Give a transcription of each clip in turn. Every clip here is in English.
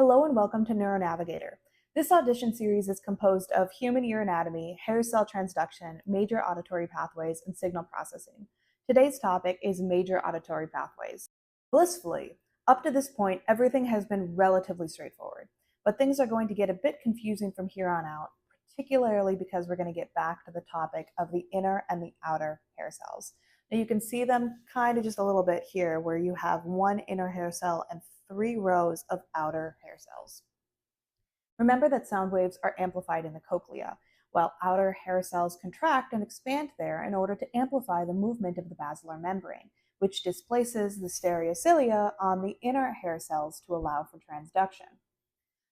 Hello and welcome to Neuro Navigator. This audition series is composed of human ear anatomy, hair cell transduction, major auditory pathways, and signal processing. Today's topic is major auditory pathways. Blissfully, up to this point, everything has been relatively straightforward, but things are going to get a bit confusing from here on out, particularly because we're going to get back to the topic of the inner and the outer hair cells. Now you can see them kind of just a little bit here, where you have one inner hair cell and 3 rows of outer hair cells. Remember that sound waves are amplified in the cochlea, while outer hair cells contract and expand there in order to amplify the movement of the basilar membrane, which displaces the stereocilia on the inner hair cells to allow for transduction.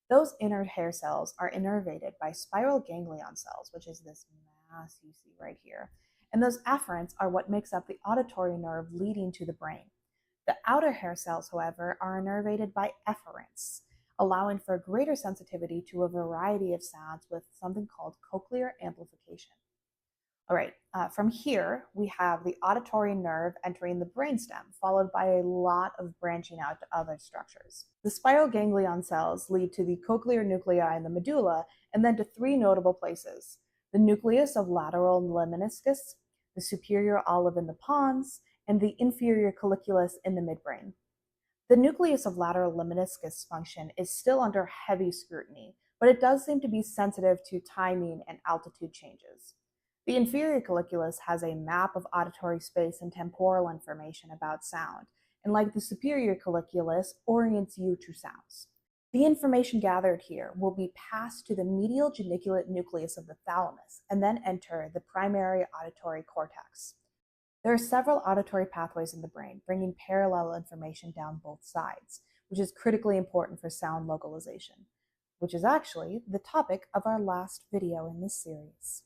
Those inner hair cells are innervated by spiral ganglion cells, which is this mass you see right here. And those afferents are what makes up the auditory nerve leading to the brain. The outer hair cells, however, are innervated by efferents, allowing for greater sensitivity to a variety of sounds with something called cochlear amplification. All right, from here, we have the auditory nerve entering the brainstem, followed by a lot of branching out to other structures. The spiral ganglion cells lead to the cochlear nuclei in the medulla, and then to 3 notable places: the nucleus of lateral lemniscus, the superior olive in the pons, and the inferior colliculus in the midbrain. The nucleus of lateral lemniscus function is still under heavy scrutiny, but it does seem to be sensitive to timing and altitude changes. The inferior colliculus has a map of auditory space and temporal information about sound, and like the superior colliculus, orients you to sounds. The information gathered here will be passed to the medial geniculate nucleus of the thalamus and then enter the primary auditory cortex. There are several auditory pathways in the brain, bringing parallel information down both sides, which is critically important for sound localization, which is actually the topic of our last video in this series.